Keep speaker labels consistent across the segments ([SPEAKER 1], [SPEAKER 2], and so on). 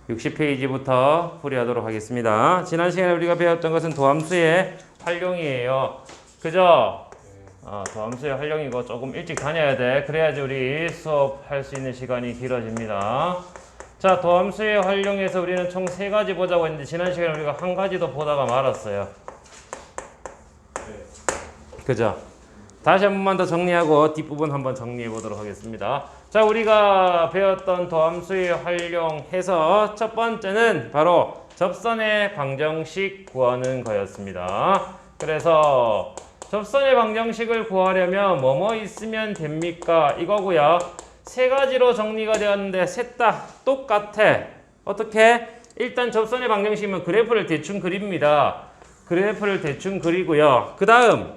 [SPEAKER 1] 60페이지부터 풀이하도록 하겠습니다. 지난 시간에 우리가 배웠던 것은 도함수의 활용이에요. 그죠? 도함수의 활용이고 조금 일찍 다녀야 돼. 그래야지 우리 수업할 수 있는 시간이 길어집니다. 자, 도함수의 활용에서 우리는 총 3가지 보자고 했는데 지난 시간에 우리가 한 가지도 보다가 말았어요. 그죠? 다시 한 번만 더 정리하고 뒷부분 한번 정리해 보도록 하겠습니다. 자, 우리가 배웠던 도함수의 활용해서 첫 번째는 바로 접선의 방정식 구하는 거였습니다. 그래서 접선의 방정식을 구하려면 뭐뭐 있으면 됩니까? 이거고요. 3가지로 정리가 되었는데 셋 다 똑같아. 어떻게? 일단 접선의 방정식이면 그래프를 대충 그립니다. 그래프를 대충 그리고요. 그 다음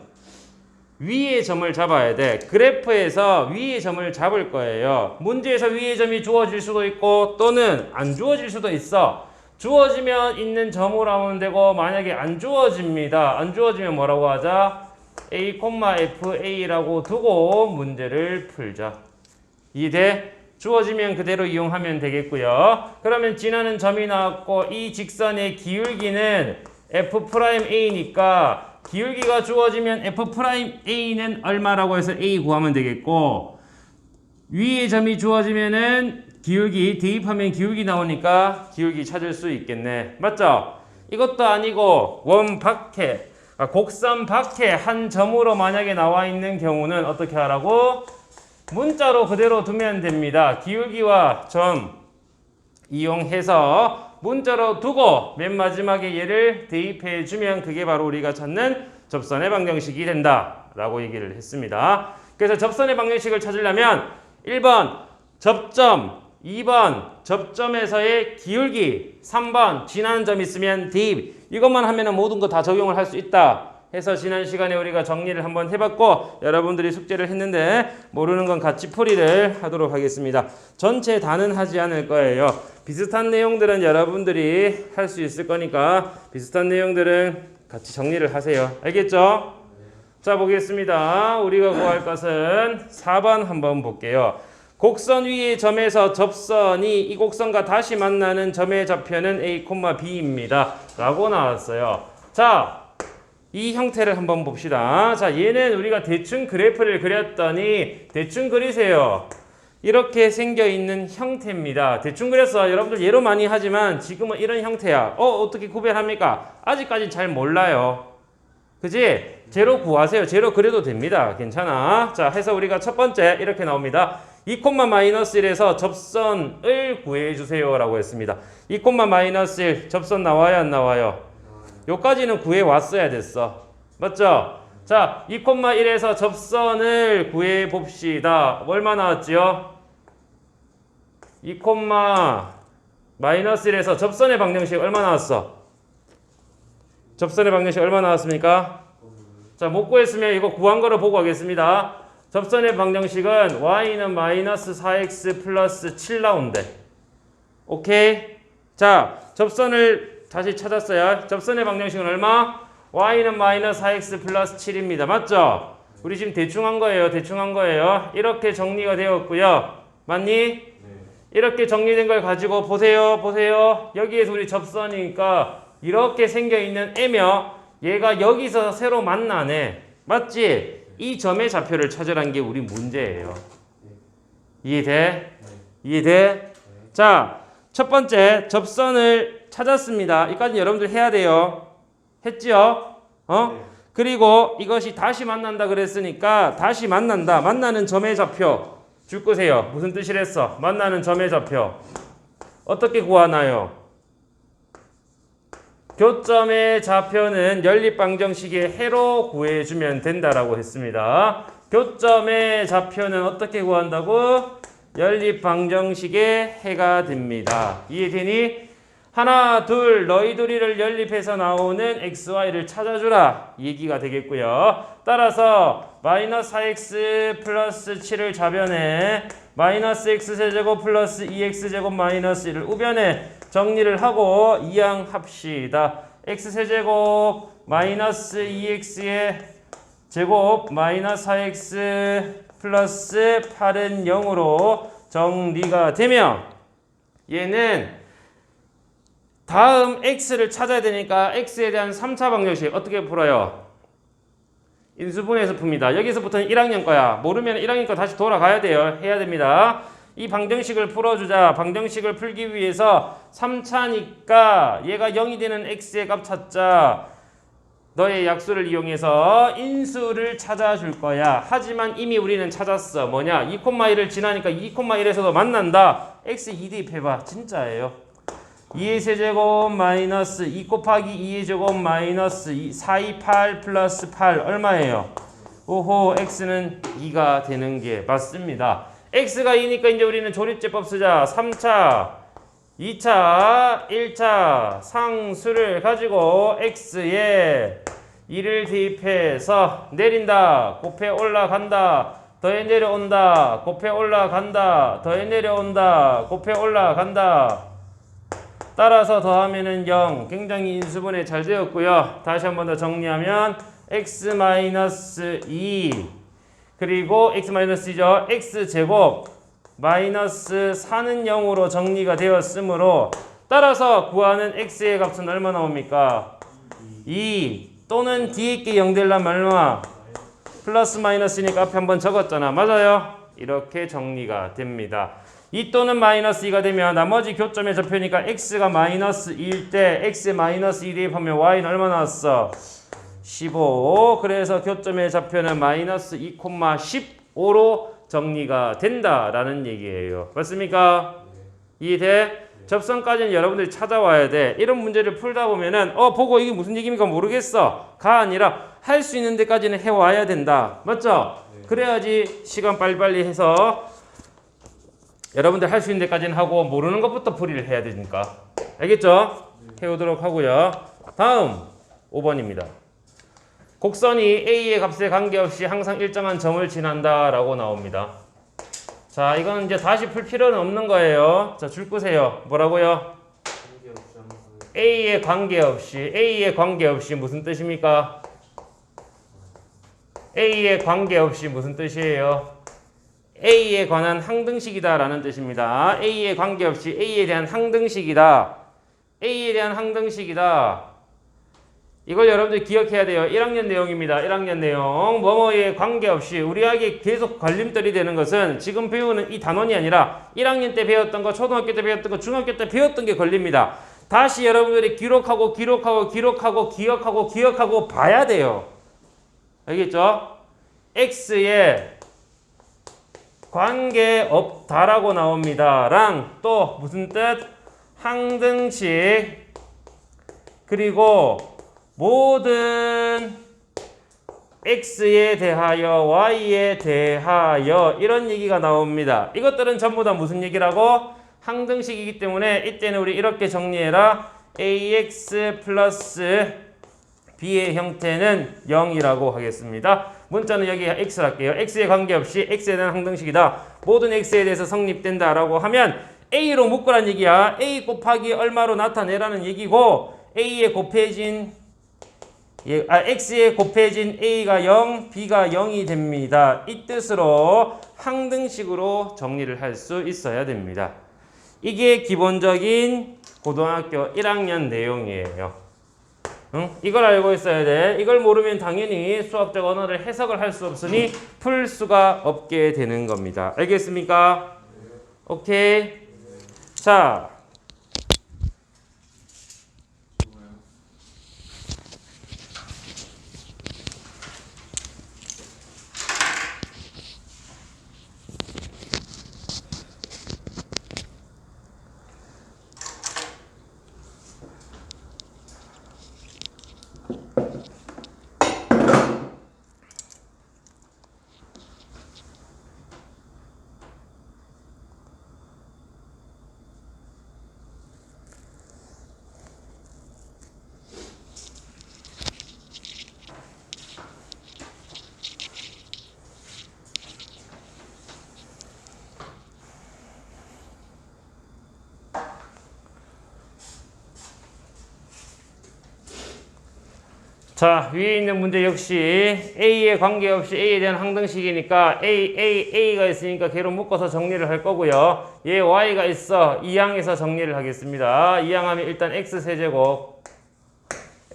[SPEAKER 1] 위의 점을 잡아야 돼. 그래프에서 위의 점을 잡을 거예요. 문제에서 위의 점이 주어질 수도 있고 또는 안 주어질 수도 있어. 주어지면 있는 점으로 하면 되고 만약에 안 주어집니다. 안 주어지면 뭐라고 하자? A, FA라고 두고 문제를 풀자. 이해돼? 주어지면 그대로 이용하면 되겠고요. 그러면 지나는 점이 나왔고 이 직선의 기울기는 F'A니까 기울기가 주어지면 F'A는 얼마라고 해서 A 구하면 되겠고 위의 점이 주어지면은 기울기 대입하면 기울기 나오니까 기울기 찾을 수 있겠네. 맞죠? 이것도 아니고 원 밖에 곡선 밖에 한 점으로 만약에 나와 있는 경우는 어떻게 하라고? 문자로 그대로 두면 됩니다. 기울기와 점 이용해서 문자로 두고 맨 마지막에 얘를 대입해 주면 그게 바로 우리가 찾는 접선의 방정식이 된다 라고 얘기를 했습니다. 그래서 접선의 방정식을 찾으려면 1번 접점, 2번 접점에서의 기울기, 3번 지나는 점 있으면 대입. 이것만 하면 모든 거 다 적용을 할 수 있다 해서 지난 시간에 우리가 정리를 한번 해봤고 여러분들이 숙제를 했는데 모르는 건 같이 풀이를 하도록 하겠습니다. 전체 다는 하지 않을 거예요. 비슷한 내용들은 여러분들이 할 수 있을 거니까 비슷한 내용들은 같이 정리를 하세요. 알겠죠? 자, 보겠습니다. 우리가 구할 것은 4번 한번 볼게요. 곡선 위의 점에서 접선이 이 곡선과 다시 만나는 점의 좌표는 A, B입니다. 라고 나왔어요. 자, 이 형태를 한번 봅시다. 자, 얘는 우리가 대충 그래프를 그렸더니 대충 그리세요. 이렇게 생겨 있는 형태입니다. 대충 그렸어. 여러분들 예로 많이 하지만 지금은 이런 형태야. 어떻게 구별합니까? 아직까지 잘 몰라요. 그지? 제로 구하세요. 제로 그려도 됩니다. 괜찮아. 자, 해서 우리가 첫 번째 이렇게 나옵니다. 2,-1에서 접선을 구해주세요 라고 했습니다. 2,-1 접선 나와요 안 나와요? 요까지는 구해 왔어야 됐어. 맞죠? 자, 2,1에서 접선을 구해 봅시다. 얼마 나왔지요? 2,-1에서 접선의 방정식 얼마 나왔어? 접선의 방정식 얼마 나왔습니까? 자, 못 구했으면 이거 구한 거로 보고 하겠습니다. 접선의 방정식은 y는 -4x 플러스 7 나온대. 오케이? 자, 접선을 다시 찾았어요. 접선의 방정식은 얼마? y는 -4x 플러스 7입니다. 맞죠? 우리 지금 대충 한 거예요. 대충 한 거예요. 이렇게 정리가 되었고요. 맞니? 네. 이렇게 정리된 걸 가지고 보세요. 보세요. 여기에서 우리 접선이니까 이렇게 생겨있는 애며 얘가 여기서 새로 만나네. 맞지? 이 점의 좌표를 찾으라는 게 우리 문제예요. 이해돼? 이해돼? 자, 첫 번째 접선을 찾았습니다. 이까지 여러분들 해야 돼요. 했지요? 그리고 이것이 다시 만난다 그랬으니까 다시 만난다. 만나는 점의 좌표 줄 거세요. 무슨 뜻이랬어? 만나는 점의 좌표. 어떻게 구하나요? 교점의 좌표는 연립방정식의 해로 구해주면 된다라고 했습니다. 교점의 좌표는 어떻게 구한다고? 연립방정식의 해가 됩니다. 이해되니? 하나, 둘, 너희 둘이를 연립해서 나오는 xy를 찾아주라 얘기가 되겠고요. 따라서 -4x 플러스 7을 좌변에 -x제곱 플러스 2x제곱 마이너스 1을 우변에 정리를 하고 이항합시다. x세제곱 마이너스 2x의 제곱 -4x 플러스 8은 0으로 정리가 되면 얘는 다음 x를 찾아야 되니까 x에 대한 3차 방정식 어떻게 풀어요? 인수분해해서 풉니다. 여기서부터는 1학년 거야. 모르면 1학년 거 다시 돌아가야 돼요. 해야 됩니다. 이 방정식을 풀어주자. 방정식을 풀기 위해서 3차니까 얘가 0이 되는 x의 값 찾자. 너의 약수를 이용해서 인수를 찾아줄 거야. 하지만 이미 우리는 찾았어. 뭐냐? 2,1을 지나니까 2,1에서도 만난다. x 2 대입해봐. 진짜예요. 2의 세제곱 마이너스 2 곱하기 2의 제곱 마이너스 428 플러스 8 얼마예요? 오호, x는 2가 되는 게 맞습니다. x가 2니까 이제 우리는 조립제법 쓰자. 3차, 2차, 1차 상수를 가지고 x에 2를 대입해서 내린다. 곱해 올라간다. 더해 내려온다. 곱해 올라간다. 더해 내려온다. 곱해 올라간다. 따라서 더하면은 0. 굉장히 인수분해 잘 되었고요. 다시 한 번 더 정리하면 x-2 그리고 x-2죠. x제곱 마이너스 4는 0으로 정리가 되었으므로 따라서 구하는 x의 값은 얼마 나옵니까? 2 또는 뒤에 있게 0 되려면 얼마? 플러스 마이너스니까 앞에 한번 적었잖아. 맞아요? 이렇게 정리가 됩니다. 2 또는 마이너스 2가 되면 나머지 교점의 좌표니까 x가 마이너스 2일 때 x에 마이너스 2 대입하면 y는 얼마 나왔어? 15. 그래서 교점의 좌표는 마이너스 2,15로 정리가 된다라는 얘기예요. 맞습니까? 이해돼? 접선까지는 여러분들이 찾아와야 돼. 이런 문제를 풀다 보면은 보고 이게 무슨 얘기입니까 모르겠어. 가 아니라 할 수 있는 데까지는 해와야 된다. 맞죠? 그래야지 시간 빨리빨리 해서 여러분들 할 수 있는 데까지는 하고 모르는 것부터 풀이를 해야 되니까. 알겠죠? 해오도록 하고요. 다음 5번입니다. 곡선이 A의 값에 관계없이 항상 일정한 점을 지난다 라고 나옵니다. 자, 이거는 이제 다시 풀 필요는 없는 거예요. 자, 줄 끄세요. 뭐라고요? A의 관계없이 무슨 뜻입니까? A의 관계없이 무슨 뜻이에요? A에 관한 항등식이다 라는 뜻입니다. A에 관계없이 A에 대한 항등식이다. A에 대한 항등식이다. 이걸 여러분들 기억해야 돼요. 1학년 내용입니다. 1학년 내용. 뭐뭐에 관계없이 우리에게 계속 걸림돌이 되는 것은 지금 배우는 이 단원이 아니라 1학년 때 배웠던 거, 초등학교 때 배웠던 거, 중학교 때 배웠던 게 걸립니다. 다시 여러분들이 기록하고 기억하고 봐야 돼요. 알겠죠? X에 관계없다라고 나옵니다. 랑 또 무슨 뜻? 항등식 그리고 모든 x에 대하여 y에 대하여 이런 얘기가 나옵니다. 이것들은 전부 다 무슨 얘기라고? 항등식이기 때문에 이때는 우리 이렇게 정리해라. ax 플러스 b의 형태는 0이라고 하겠습니다. 문자는 여기 x를 할게요. x에 관계없이 x에 대한 항등식이다. 모든 x에 대해서 성립된다라고 하면 a로 묶으란 얘기야. a 곱하기 얼마로 나타내라는 얘기고 a에 곱해진 x에 곱해진 a가 0, b가 0이 됩니다. 이 뜻으로 항등식으로 정리를 할 수 있어야 됩니다. 이게 기본적인 고등학교 1학년 내용이에요. 응? 이걸 알고 있어야 돼. 이걸 모르면 당연히 수학적 언어를 해석을 할 수 없으니 풀 수가 없게 되는 겁니다. 알겠습니까? 오케이. 자. 자, 위에 있는 문제 역시 A에 관계없이 A에 대한 항등식이니까 A가 있으니까 걔로 묶어서 정리를 할 거고요. 얘 Y가 있어. 이 항에서 정리를 하겠습니다. 이 항하면 일단 X 세제곱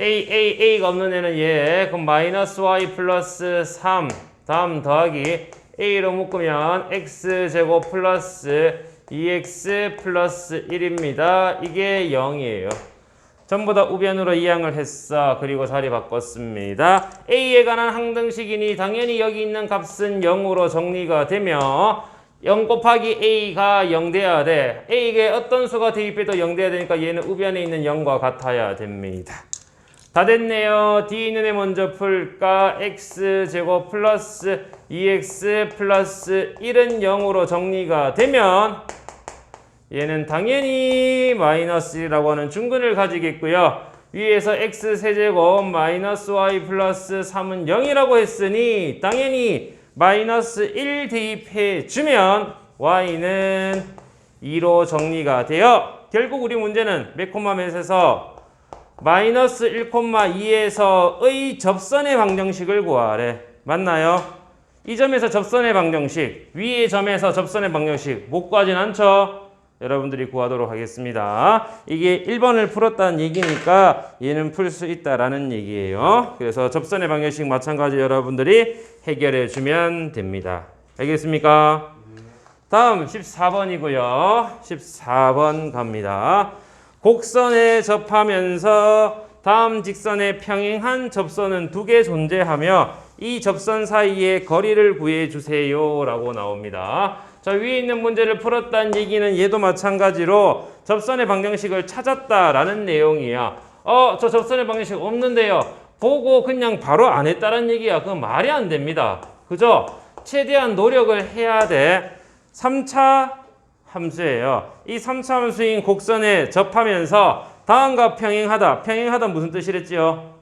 [SPEAKER 1] A가 없는 애는 얘. 그럼 마이너스 Y 플러스 3 다음 더하기 A로 묶으면 X제곱 플러스 2X 플러스 1입니다. 이게 0이에요. 전부 다 우변으로 이항을 했어. 그리고 자리 바꿨습니다. A에 관한 항등식이니 당연히 여기 있는 값은 0으로 정리가 되며 0 곱하기 A가 0 돼야 돼. A에 어떤 수가 대입해도 0 돼야 되니까 얘는 우변에 있는 0과 같아야 됩니다. 다 됐네요. 뒤에 있는 애 먼저 풀까? X제곱 플러스 2X 플러스 1은 0으로 정리가 되면 얘는 당연히 마이너스 1이라고 하는 중근을 가지겠고요. 위에서 x세제곱 마이너스 y 플러스 3은 0이라고 했으니 당연히 마이너스 1 대입해 주면 y는 2로 정리가 돼요. 결국 우리 문제는 몇 콤마 몇에서 마이너스 1,2에서의 접선의 방정식을 구하래. 맞나요? 이 점에서 접선의 방정식, 위의 점에서 접선의 방정식 못 구하진 않죠? 여러분들이 구하도록 하겠습니다. 이게 1번을 풀었다는 얘기니까 얘는 풀 수 있다라는 얘기예요. 그래서 접선의 방정식 마찬가지 여러분들이 해결해 주면 됩니다. 알겠습니까? 다음 14번이고요. 14번 갑니다. 곡선에 접하면서 다음 직선에 평행한 접선은 2개 존재하며 이 접선 사이의 거리를 구해 주세요 라고 나옵니다. 자, 위에 있는 문제를 풀었다는 얘기는 얘도 마찬가지로 접선의 방정식을 찾았다라는 내용이야. 저 접선의 방정식 없는데요. 보고 그냥 바로 안 했다는 얘기야. 그건 말이 안 됩니다. 그죠? 최대한 노력을 해야 돼. 3차 함수예요. 이 3차 함수인 곡선에 접하면서 다음과 평행하다. 평행하다 무슨 뜻이랬지요?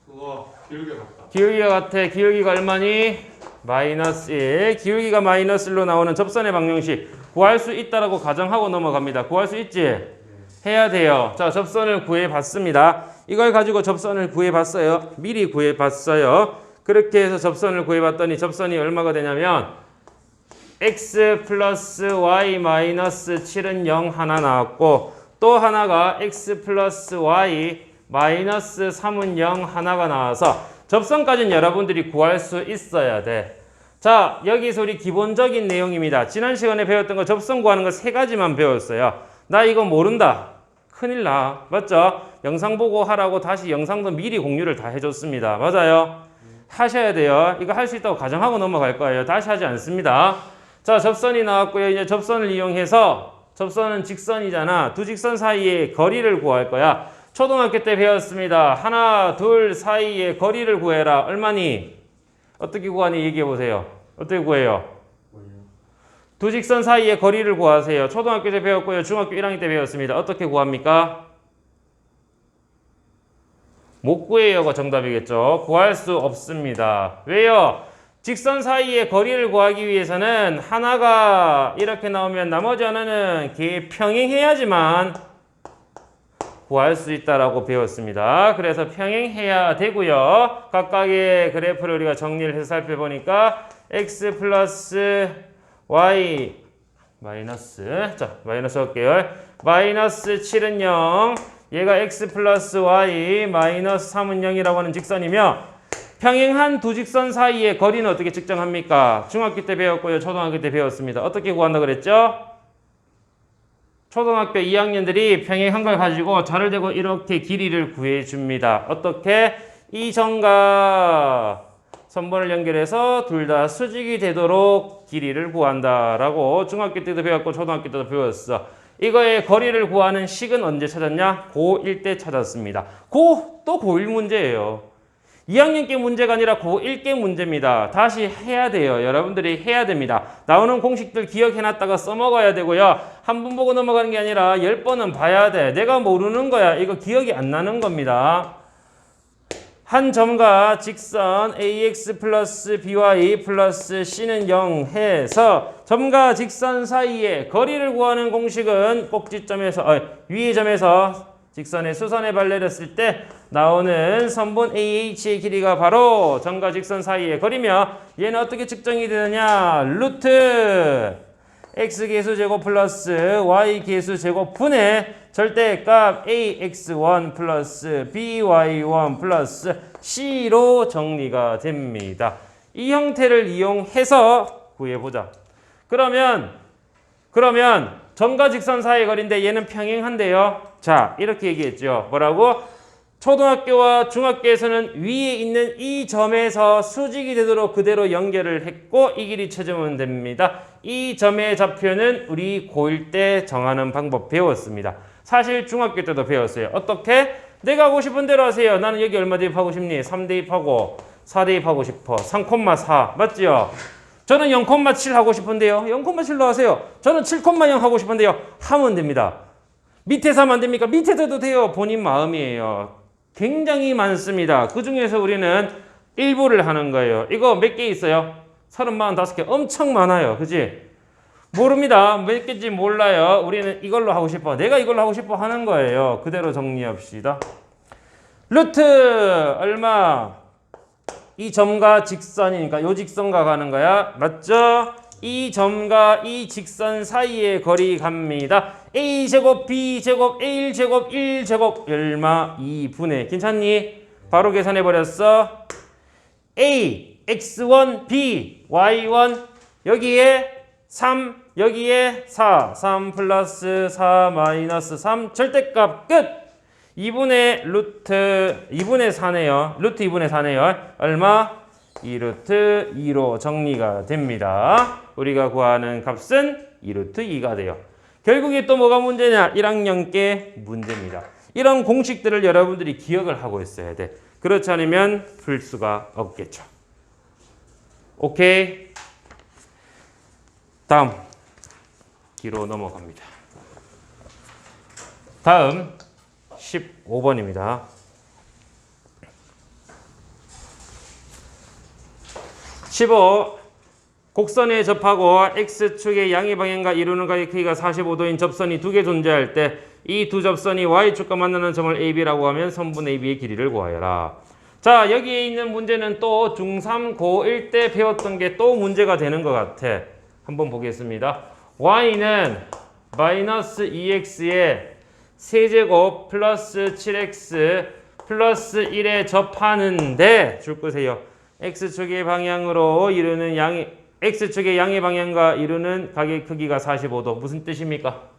[SPEAKER 2] 그거 기울기가 같다.
[SPEAKER 1] 기울기가 같아. 기울기가 얼마니? 마이너스 1. 기울기가 마이너스 1로 나오는 접선의 방정식 구할 수 있다라고 가정하고 넘어갑니다. 구할 수 있지? 해야 돼요. 자, 접선을 구해봤습니다. 이걸 가지고 접선을 구해봤어요. 미리 구해봤어요. 그렇게 해서 접선을 구해봤더니 접선이 얼마가 되냐면 x 플러스 y 마이너스 7은 0 하나 나왔고 또 하나가 x 플러스 y 마이너스 3은 0 하나가 나와서 접선까지는 여러분들이 구할 수 있어야 돼. 자, 여기서 우리 기본적인 내용입니다. 지난 시간에 배웠던 거 접선 구하는 거 3가지만 배웠어요. 나 이거 모른다. 큰일 나. 맞죠? 영상 보고 하라고 다시 영상도 미리 공유를 다 해줬습니다. 맞아요? 하셔야 돼요. 이거 할 수 있다고 가정하고 넘어갈 거예요. 다시 하지 않습니다. 자, 접선이 나왔고요. 이제 접선을 이용해서 접선은 직선이잖아. 두 직선 사이의 거리를 구할 거야. 초등학교 때 배웠습니다. 하나, 둘 사이의 거리를 구해라. 얼마니? 어떻게 구하니? 얘기해 보세요. 어떻게 구해요? 두 직선 사이의 거리를 구하세요. 초등학교 때 배웠고요. 중학교 1학년 때 배웠습니다. 어떻게 구합니까? 못 구해요가 정답이겠죠. 구할 수 없습니다. 왜요? 직선 사이의 거리를 구하기 위해서는 하나가 이렇게 나오면 나머지 하나는 걔 평행해야지만 구할 수 있다라고 배웠습니다. 그래서 평행해야 되고요. 각각의 그래프를 우리가 정리를 해서 살펴보니까 x 플러스 y 마이너스 자 마이너스 할게요. 마이너스 7은 0 얘가 x 플러스 y 마이너스 3은 0이라고 하는 직선이며 평행한 두 직선 사이의 거리는 어떻게 측정합니까? 중학교 때 배웠고요. 초등학교 때 배웠습니다. 어떻게 구한다 그랬죠? 초등학교 2학년들이 평행한 걸 가지고 자를 대고 이렇게 길이를 구해줍니다. 어떻게? 이 점과 선분을 연결해서 둘 다 수직이 되도록 길이를 구한다라고 중학교 때도 배웠고 초등학교 때도 배웠어. 이거의 거리를 구하는 식은 언제 찾았냐? 고1 때 찾았습니다. 또 고1 문제예요. 2학년께 문제가 아니라 고1께 문제입니다. 다시 해야 돼요. 여러분들이 해야 됩니다. 나오는 공식들 기억해놨다가 써먹어야 되고요. 한 번 보고 넘어가는 게 아니라 10번은 봐야 돼. 내가 모르는 거야. 이거 기억이 안 나는 겁니다. 한 점과 직선 ax 플러스 by 플러스 c는 0 해서 점과 직선 사이의 거리를 구하는 공식은 꼭지점에서 위의 점에서 직선의 수선의 발레를 쓸 때 나오는 선분 AH의 길이가 바로 점과 직선 사이의 거리며 얘는 어떻게 측정이 되느냐? 루트 x계수 제곱 플러스 y계수 제곱 분의 절대값 ax1 플러스 by1 플러스 c로 정리가 됩니다. 이 형태를 이용해서 구해보자. 그러면 점과 직선 사이의 거리인데 얘는 평행한데요. 자, 이렇게 얘기했죠. 뭐라고? 초등학교와 중학교에서는 위에 있는 이 점에서 수직이 되도록 그대로 연결을 했고 이 길이 찾으면 됩니다. 이 점의 좌표는 우리 고1 때 정하는 방법 배웠습니다. 사실 중학교 때도 배웠어요. 어떻게? 내가 하고 싶은 대로 하세요. 나는 여기 얼마 대입하고 싶니? 3 대입하고 4 대입하고 싶어. 3,4 맞죠? 저는 0,7 하고 싶은데요. 0,7로 하세요. 저는 7,0 하고 싶은데요. 하면 됩니다. 밑에서 하면 안 됩니까? 밑에서 해도 돼요. 본인 마음이에요. 굉장히 많습니다. 그 중에서 우리는 일부를 하는 거예요. 이거 몇 개 있어요? 35개. 엄청 많아요. 그지? 모릅니다. 몇 개인지 몰라요. 우리는 이걸로 하고 싶어. 내가 이걸로 하고 싶어 하는 거예요. 그대로 정리합시다. 루트 얼마? 이 점과 직선이니까 요 직선과 가는 거야. 맞죠? 이 점과 이 직선 사이의 거리 갑니다. a제곱 b제곱 a1제곱 1제곱 얼마? 2분의 괜찮니? 바로 계산해버렸어. a x1 b y1 여기에 3 여기에 4 3 플러스 4 마이너스 3 절대값 끝. 2분의 루트 2분의 4네요. 루트 2분의 4네요. 얼마? 2루트 2로 정리가 됩니다. 우리가 구하는 값은 2루트 2가 돼요. 결국에 또 뭐가 문제냐? 1학년께 문제입니다. 이런 공식들을 여러분들이 기억을 하고 있어야 돼. 그렇지 않으면 풀 수가 없겠죠. 오케이. 다음 뒤로 넘어갑니다. 다음 15번입니다. 15. 곡선에 접하고 x축의 양의 방향과 이루는 각의 크기가 45도인 접선이 두 개 존재할 때 이 두 접선이 y축과 만나는 점을 AB라고 하면 선분 AB의 길이를 구하여라. 자, 여기에 있는 문제는 또 중3, 고1 때 배웠던 게 또 문제가 되는 것 같아. 한번 보겠습니다. y는 마이너스 2x에 세제곱 플러스 7x 플러스 1에 접하는데 줄 거세요. x축의 방향으로 이루는 x축의 양의 방향과 이루는 각의 크기가 45도. 무슨 뜻입니까?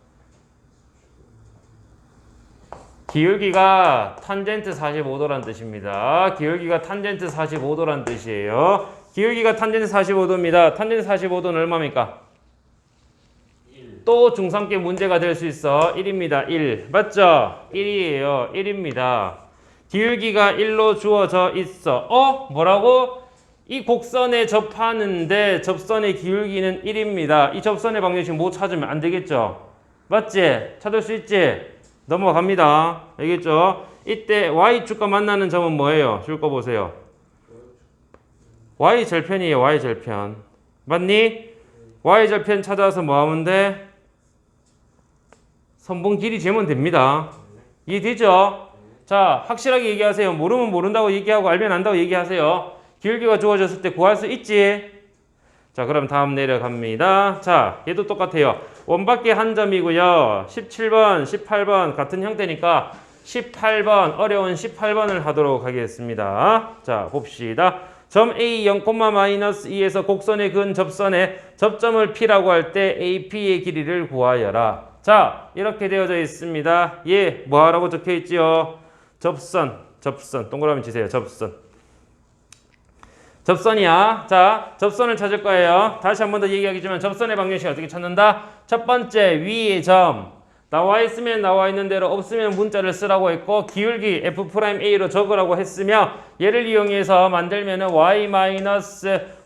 [SPEAKER 1] 기울기가 탄젠트 45도란 뜻입니다. 기울기가 탄젠트 45도란 뜻이에요. 기울기가 탄젠트 45도입니다. 탄젠트 45도는 얼마입니까?
[SPEAKER 2] 1.
[SPEAKER 1] 또 중3께 문제가 될 수 있어. 1입니다. 1. 맞죠? 1이에요. 1입니다. 기울기가 1로 주어져 있어. 뭐라고? 이 곡선에 접하는데 접선의 기울기는 1입니다. 이 접선의 방정식 못 찾으면 안 되겠죠? 맞지? 찾을 수 있지? 넘어갑니다. 알겠죠? 이때 y축과 만나는 점은 뭐예요? 줄 거 보세요. y절편이에요. y절편. 맞니? y절편 찾아서 뭐 하면 돼? 선분 길이 재면 됩니다. 이해되죠? 자, 확실하게 얘기하세요. 모르면 모른다고 얘기하고 알면 안다고 얘기하세요. 기울기가 주어졌을 때 구할 수 있지? 자, 그럼 다음 내려갑니다. 자, 얘도 똑같아요. 원밖에 한 점이고요. 17번, 18번 같은 형태니까 18번, 어려운 18번을 하도록 하겠습니다. 자, 봅시다. 점 A 0,-2에서 곡선의 근 접선에 접점을 P라고 할 때 AP의 길이를 구하여라. 자, 이렇게 되어져 있습니다. 예, 뭐하라고 적혀 있지요? 접선, 동그라미 치세요. 접선이야. 자, 접선을 찾을 거예요. 다시 한 번 더 얘기하겠지만 접선의 방정식 어떻게 찾는다? 첫 번째, 위의 점. 나와 있으면 나와 있는 대로 없으면 문자를 쓰라고 했고 기울기 F'A로 적으라고 했으며 얘를 이용해서 만들면은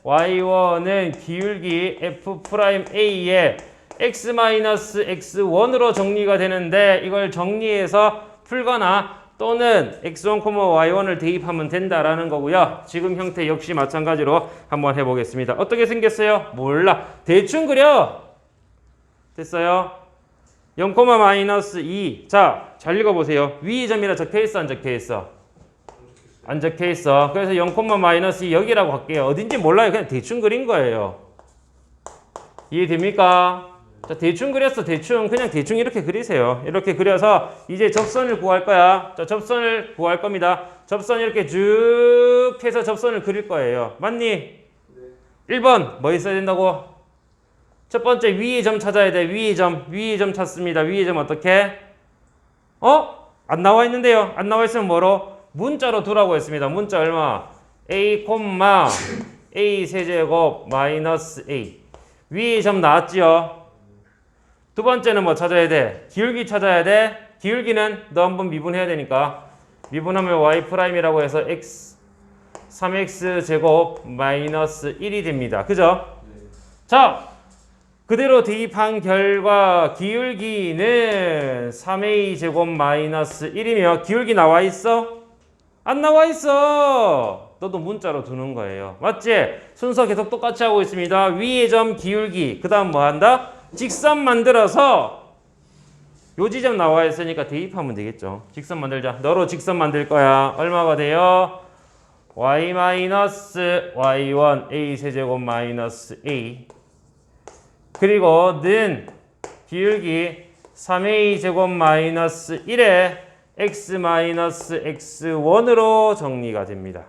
[SPEAKER 1] y-y1은 기울기 F'A에 x-x1으로 정리가 되는데 이걸 정리해서 풀거나 또는 x1, y1을 대입하면 된다라는 거고요. 지금 형태 역시 마찬가지로 한번 해보겠습니다. 어떻게 생겼어요? 몰라. 대충 그려. 됐어요? 0, 마이너스 2. 자, 잘 읽어보세요. 위의 점이라 적혀있어, 안 적혀있어? 안 적혀있어. 그래서 0, 마이너스 2 여기라고 할게요. 어딘지 몰라요. 그냥 대충 그린 거예요. 이해됩니까? 자, 대충 그렸어. 대충. 그냥 대충 이렇게 그리세요. 이렇게 그려서 이제 접선을 구할 거야. 자, 접선을 구할 겁니다. 접선 이렇게 쭉 해서 접선을 그릴 거예요. 맞니?
[SPEAKER 2] 네.
[SPEAKER 1] 1번 뭐 있어야 된다고? 첫 번째 위의 점 찾아야 돼. 위의 점. 위의 점 찾습니다. 위의 점 어떻게? 안 나와 있는데요. 안 나와 있으면 뭐로? 문자로 두라고 했습니다. 문자 얼마? a, a 세제곱 마이너스 a. 위의 점 나왔지요? 두 번째는 뭐 찾아야 돼? 기울기 찾아야 돼. 기울기는 너 한번 미분해야 되니까. 미분하면 y'이라고 해서 x 3x 제곱 마이너스 1이 됩니다. 그죠?
[SPEAKER 2] 네.
[SPEAKER 1] 자, 그대로 대입한 결과 기울기는 3a 제곱 마이너스 1이며 기울기 나와 있어? 안 나와 있어. 너도 문자로 두는 거예요. 맞지? 순서 계속 똑같이 하고 있습니다. 위의 점 기울기. 그 다음 뭐 한다? 직선 만들어서 요 지점 나와 있으니까 대입하면 되겠죠. 직선 만들자. 너로 직선 만들 거야. 얼마가 돼요? y 마이너스 y1 a 세제곱 마이너스 a 그리고 는 기울기 3a 제곱 마이너스 1에 x 마이너스 x1으로 정리가 됩니다.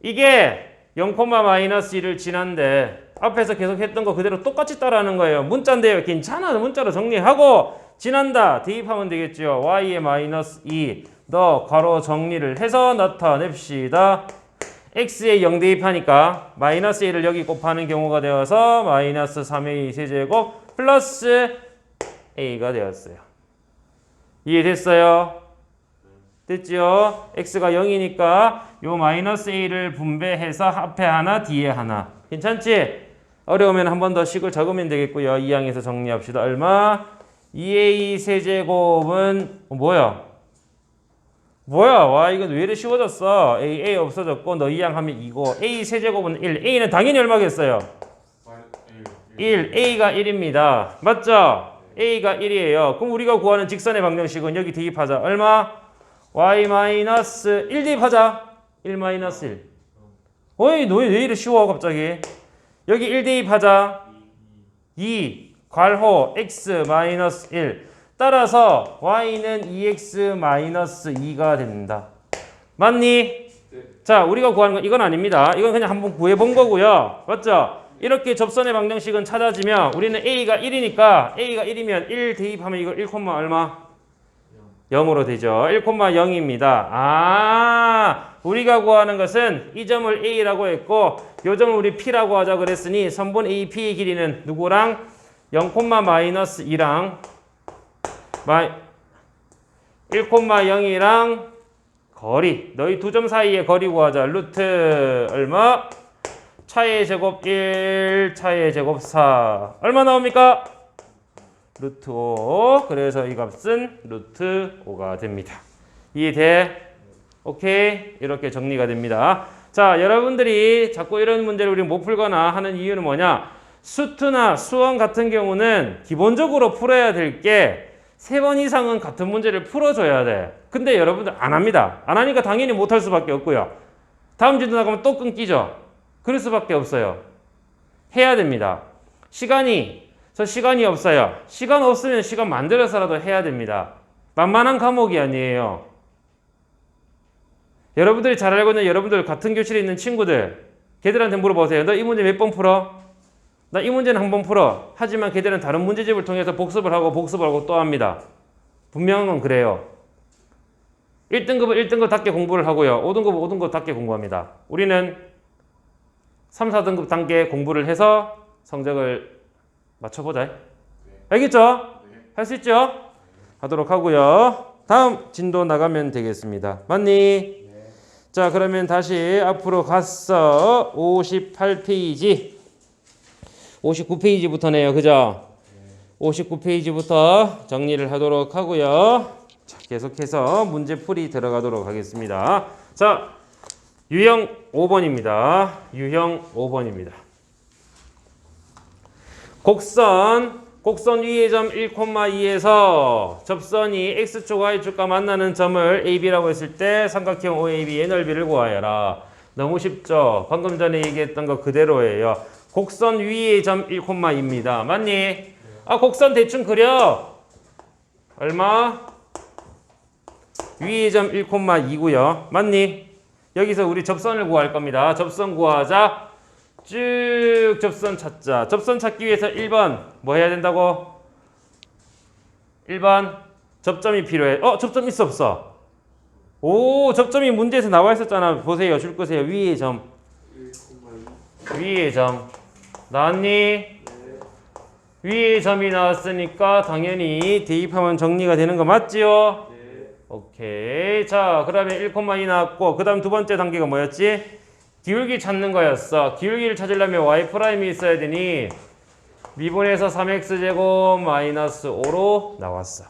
[SPEAKER 1] 이게 0, 마이너스 1을 지난데 앞에서 계속 했던 거 그대로 똑같이 따라하는 거예요. 문자인데요. 괜찮아. 문자로 정리하고 지난다. 대입하면 되겠죠. y의 마이너스 2 너 괄호 정리를 해서 나타냅시다. x에 0 대입하니까 마이너스 1을 여기 곱하는 경우가 되어서 마이너스 3a 세제곱 플러스 a가 되었어요. 이해됐어요? 됐죠? x가 0이니까 요 마이너스 a를 분배해서 앞에 하나 뒤에 하나. 괜찮지? 어려우면 한 번 더 식을 적으면 되겠고요. 2항에서 정리합시다. 얼마? 2a 세제곱은 뭐야? 와 이건 왜 이렇게 쉬워졌어? a 없어졌고 너 2항 하면 2고 a 세제곱은 1. a는 당연히 얼마겠어요? 1. a가 1입니다. 맞죠? a가 1이에요. 그럼 우리가 구하는 직선의 방정식은 여기 대입하자. 얼마? y 마이너스 1 대입하자. 1 마이너스 1. 어이 너 왜 이렇게 쉬워 갑자기? 여기 1 대입하자. 2 괄호 x 마이너스 1. 따라서 y는 2x 마이너스 2가 된다. 맞니?
[SPEAKER 2] 네.
[SPEAKER 1] 자, 우리가 구하는 건 이건 아닙니다. 이건 그냥 한번 구해본 거고요. 맞죠? 이렇게 접선의 방정식은 찾아지면 우리는 a가 1이니까 a가 1이면 1 대입하면 이거 1, 얼마? 0으로 되죠. 1, 0입니다. 우리가 구하는 것은 이 점을 a라고 했고 이 점을 우리 p라고 하자 그랬으니 선분 AP의 길이는 누구랑? 0, 마이너스 2랑 1, 0이랑 거리. 너희 두 점 사이의 거리 구하자. 루트 얼마? 차의 제곱 1, 차의 제곱 4. 얼마 나옵니까? 루트 5. 그래서 이 값은 루트 5가 됩니다. 이해돼? 오케이? 이렇게 정리가 됩니다. 자, 여러분들이 자꾸 이런 문제를 우리 못 풀거나 하는 이유는 뭐냐? 수투나 수원 같은 경우는 기본적으로 풀어야 될 게 3번 이상은 같은 문제를 풀어줘야 돼. 근데 여러분들 안 합니다. 안 하니까 당연히 못할 수밖에 없고요. 다음 주도 나가면 또 끊기죠. 그럴 수밖에 없어요. 해야 됩니다. 시간이 없어요. 시간 없으면 시간 만들어서라도 해야 됩니다. 만만한 과목이 아니에요. 여러분들이 잘 알고 있는 여러분들 같은 교실에 있는 친구들 걔들한테 물어보세요. 너 이 문제 몇 번 풀어? 나 이 문제는 한 번 풀어. 하지만 걔들은 다른 문제집을 통해서 복습을 하고 또 합니다. 분명한 건 그래요. 1등급은 1등급답게 공부를 하고요. 5등급은 5등급답게 공부합니다. 우리는 3, 4등급 단계 공부를 해서 성적을 맞춰보자. 알겠죠? 할 수 있죠? 하도록 하고요. 다음 진도 나가면 되겠습니다. 맞니? 자, 그러면 다시 앞으로 갔어. 58페이지. 59페이지부터네요. 그죠? 59페이지부터 정리를 하도록 하고요. 자, 계속해서 문제풀이 들어가도록 하겠습니다. 자, 유형 5번입니다. 유형 5번입니다. 곡선 곡선 위의 점 1,2에서 접선이 x축 y축과 만나는 점을 AB라고 했을 때 삼각형 OAB의 넓이를 구하여라. 너무 쉽죠? 방금 전에 얘기했던 거 그대로예요. 곡선 위의 점 1,2입니다. 맞니? 아, 곡선 대충 그려. 얼마? 위의 점 1,2고요. 맞니? 여기서 우리 접선을 구할 겁니다. 접선 구하자. 쭉 접선 찾자. 접선 찾기 위해서 1번 뭐 해야 된다고? 1번 접점이 필요해. 접점 있어 없어? 오, 접점이 문제에서 나와 있었잖아. 보세요. 줄 거세요. 위의 점.
[SPEAKER 2] 1,2.
[SPEAKER 1] 위의 점. 나왔니? 위의 점이 나왔으니까 당연히 대입하면 정리가 되는 거 맞지요?
[SPEAKER 2] 네.
[SPEAKER 1] 오케이. 자, 그러면 1,2 나왔고 그 다음 두 번째 단계가 뭐였지? 기울기 찾는 거였어. 기울기를 찾으려면 y''이 있어야 되니 미분에서 3x제곱 마이너스 5로 나왔어.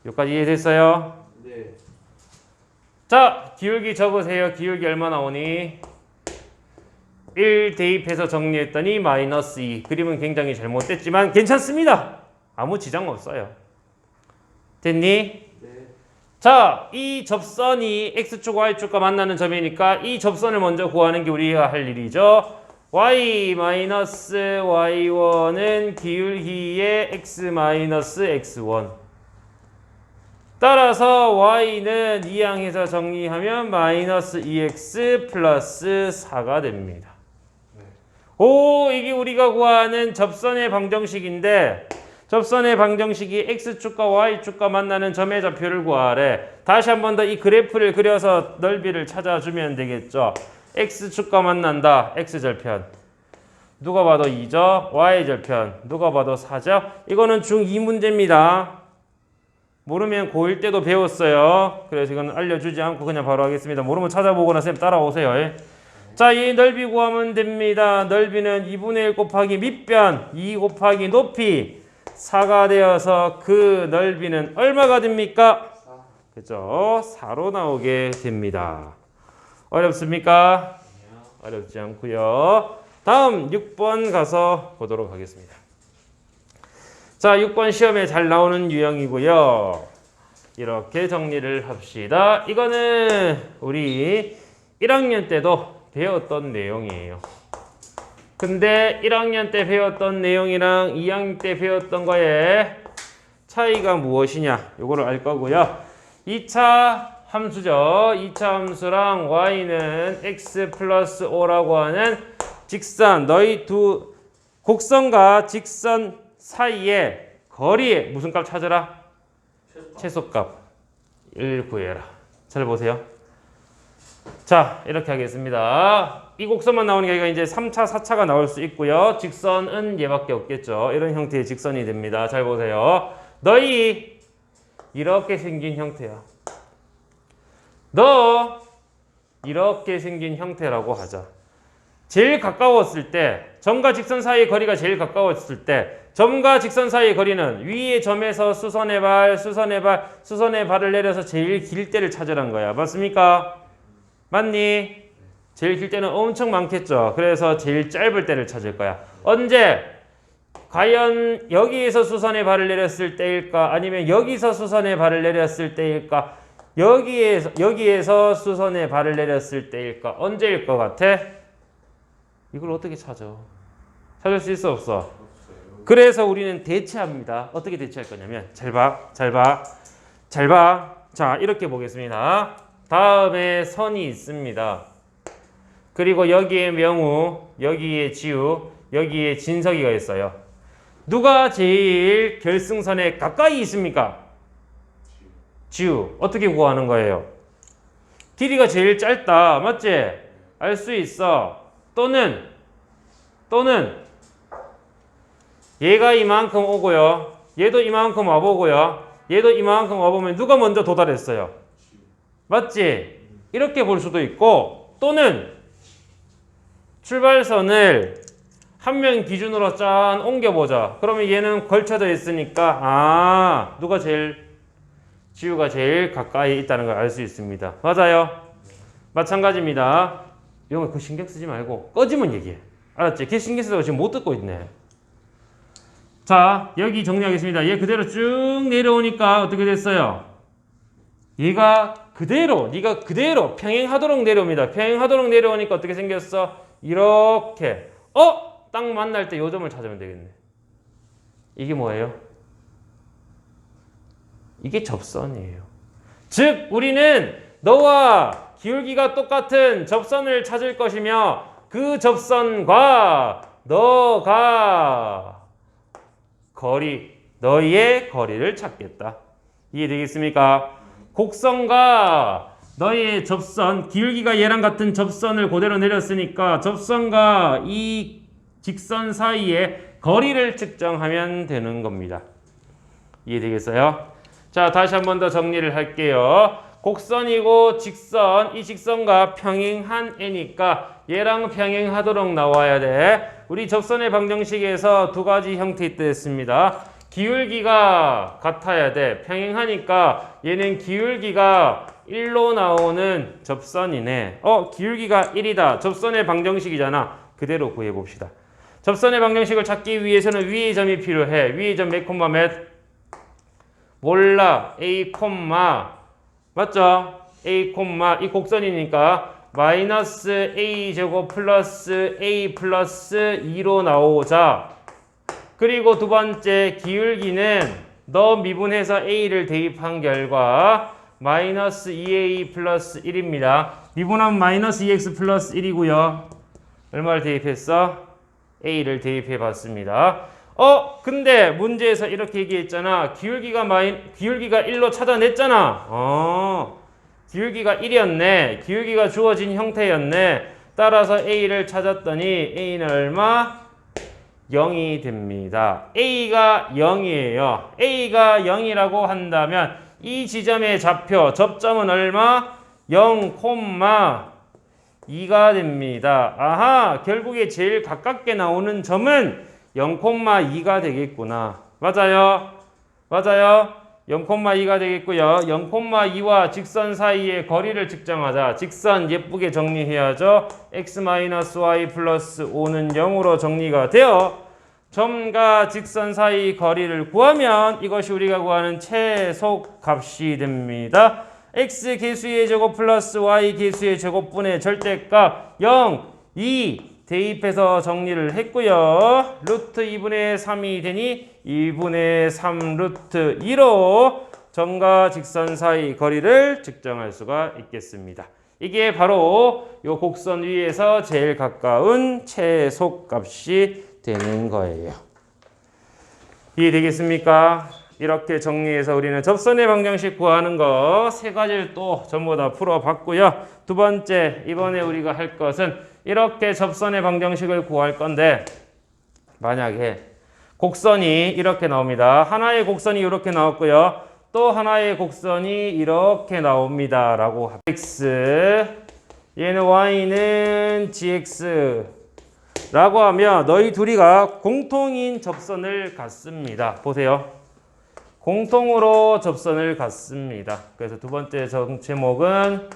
[SPEAKER 1] 여기까지 이해됐어요?
[SPEAKER 2] 네.
[SPEAKER 1] 자, 기울기 적으세요. 기울기 얼마 나오니? 1 대입해서 정리했더니 마이너스 2. 그림은 굉장히 잘못됐지만 괜찮습니다. 아무 지장 없어요. 됐니?
[SPEAKER 2] 네.
[SPEAKER 1] 자, 이 접선이 x축, y축과 만나는 점이니까 이 접선을 먼저 구하는 게 우리가 할 일이죠. y-y1은 기울기의 x-x1. 따라서 y는 이항해서 정리하면 마이너스 2x 플러스 4가 됩니다. 오, 이게 우리가 구하는 접선의 방정식인데 접선의 방정식이 x축과 y축과 만나는 점의 좌표를 구하래. 다시 한 번 더 이 그래프를 그려서 넓이를 찾아주면 되겠죠. x축과 만난다. x절편. 누가 봐도 2죠. y절편. 누가 봐도 4죠. 이거는 중2 문제입니다. 모르면 고1 때도 배웠어요. 그래서 이건 알려주지 않고 그냥 바로 하겠습니다. 모르면 찾아보거나 쌤 따라오세요. 자, 이 넓이 구하면 됩니다. 넓이는 2분의 1 곱하기 밑변 2 곱하기 높이 4가 되어서 그 넓이는 얼마가 됩니까?
[SPEAKER 2] 4.
[SPEAKER 1] 그죠? 4로 나오게 됩니다. 어렵습니까? 어렵지 않고요. 다음 6번 가서 보도록 하겠습니다. 자, 6번 시험에 잘 나오는 유형이고요. 이렇게 정리를 합시다. 이거는 우리 1학년 때도 배웠던 내용이에요. 근데 1학년 때 배웠던 내용이랑 2학년 때 배웠던 거에 차이가 무엇이냐? 요거를 알 거고요. 2차 함수죠. 2차 함수랑 y는 x 플러스 5라고 하는 직선, 너희 두 곡선과 직선 사이에 거리에 무슨 값 찾아라? 최소값을 구해라. 잘 보세요. 자, 이렇게 하겠습니다. 이 곡선만 나오는 게 아니라 이제 3차, 4차가 나올 수 있고요. 직선은 얘밖에 없겠죠. 이런 형태의 직선이 됩니다. 잘 보세요. 너희 이렇게 생긴 형태야. 너 이렇게 생긴 형태라고 하자. 제일 가까웠을 때, 점과 직선 사이의 거리가 제일 가까웠을 때 점과 직선 사이의 거리는 위의 점에서 수선의 발, 수선의 발, 수선의 발을 내려서 제일 길 때를 찾으란 거야. 맞습니까? 맞니? 제일 길 때는 엄청 많겠죠. 그래서 제일 짧을 때를 찾을 거야. 언제? 과연 여기에서 수선의 발을 내렸을 때일까? 아니면 여기서 수선의 발을 내렸을 때일까? 여기에서 수선의 발을 내렸을 때일까? 언제일 것 같아? 이걸 어떻게 찾아? 찾을 수 있어 없어? 그래서 우리는 대체합니다. 어떻게 대체할 거냐면 잘 봐. 자, 이렇게 보겠습니다. 다음에 선이 있습니다. 그리고 여기에 명우, 여기에 지우, 여기에 진석이가 있어요. 누가 제일 결승선에 가까이 있습니까? 지우. 어떻게 구하는 거예요? 길이가 제일 짧다. 맞지? 알 수 있어. 또는 얘가 이만큼 오고요. 얘도 이만큼 와보고요. 얘도 이만큼 와보면 누가 먼저 도달했어요? 맞지? 이렇게 볼 수도 있고, 또는 출발선을 한 명 기준으로 짠 옮겨보자. 그러면 얘는 걸쳐져 있으니까 누가 제일 지우가 제일 가까이 있다는 걸 알 수 있습니다. 맞아요? 마찬가지입니다. 영어 그 신경 쓰지 말고 꺼지면 얘기해. 알았지? 걔 신경 쓰다가 지금 못 듣고 있네. 자, 여기 정리하겠습니다. 얘 그대로 쭉 내려오니까 어떻게 됐어요? 얘가 그대로, 네가 그대로 평행하도록 내려옵니다. 평행하도록 내려오니까 어떻게 생겼어? 이렇게. 딱 만날 때 요 점을 찾으면 되겠네. 이게 뭐예요? 이게 접선이에요. 즉, 우리는 너와 기울기가 똑같은 접선을 찾을 것이며 그 접선과 너가 너희의 거리를 찾겠다. 이해되겠습니까? 곡선과 너희의 접선, 기울기가 얘랑 같은 접선을 그대로 내렸으니까 접선과 이 직선 사이의 거리를 측정하면 되는 겁니다. 이해되겠어요? 자, 다시 한 번 더 정리를 할게요. 곡선이고 직선, 이 직선과 평행한 애니까 얘랑 평행하도록 나와야 돼. 우리 접선의 방정식에서 두 가지 형태 있다 했습니다. 기울기가 같아야 돼. 평행하니까 얘는 기울기가 1로 나오는 접선이네. 기울기가 1이다. 접선의 방정식이잖아. 그대로 구해봅시다. 접선의 방정식을 찾기 위해서는 위의 점이 필요해. 위의 점 몇 콤마 몇? 몰라. A 콤마 맞죠? A 콤마 이 곡선이니까 마이너스 A 제곱 플러스 A 플러스 2로 나오자. 그리고 두 번째 기울기는 너 미분해서 A를 대입한 결과 마이너스 2A 플러스 1입니다. 미분하면 마이너스 2X 플러스 1이고요. 얼마를 대입했어? A를 대입해 봤습니다. 근데 문제에서 이렇게 얘기했잖아. 기울기가 1로 찾아냈잖아. 기울기가 1이었네. 기울기가 주어진 형태였네. 따라서 A를 찾았더니 A는 얼마? 0이 됩니다. A가 0이에요. A가 0이라고 한다면 이 지점의 좌표, 접점은 얼마? 0,2가 됩니다. 아하, 결국에 제일 가깝게 나오는 점은 0,2가 되겠구나. 맞아요? 맞아요? 0,2가 되겠고요. 0,2와 직선 사이의 거리를 측정하자. 직선 예쁘게 정리해야죠. x-y 플러스 5는 0으로 정리가 되어 점과 직선 사이 거리를 구하면 이것이 우리가 구하는 최소값이 됩니다. x 계수의 제곱 플러스 y 계수의 제곱분의 절대값 0, 2 대입해서 정리를 했고요. 루트 2분의 3이 되니 2분의 3 루트 2로 점과 직선 사이 거리를 측정할 수가 있겠습니다. 이게 바로 이 곡선 위에서 제일 가까운 최소값이 되는 거예요. 이해되겠습니까? 이렇게 정리해서 우리는 접선의 방정식 구하는 거 세 가지를 또 전부 다 풀어봤고요. 두 번째, 이번에 우리가 할 것은 이렇게 접선의 방정식을 구할 건데 만약에 곡선이 이렇게 나옵니다. 하나의 곡선이 이렇게 나왔고요. 또 하나의 곡선이 이렇게 나옵니다. 라고 x, 얘는 y는 gx 라고 하면 너희 둘이가 공통인 접선을 갖습니다. 보세요. 공통으로 접선을 갖습니다. 그래서 두 번째 제목은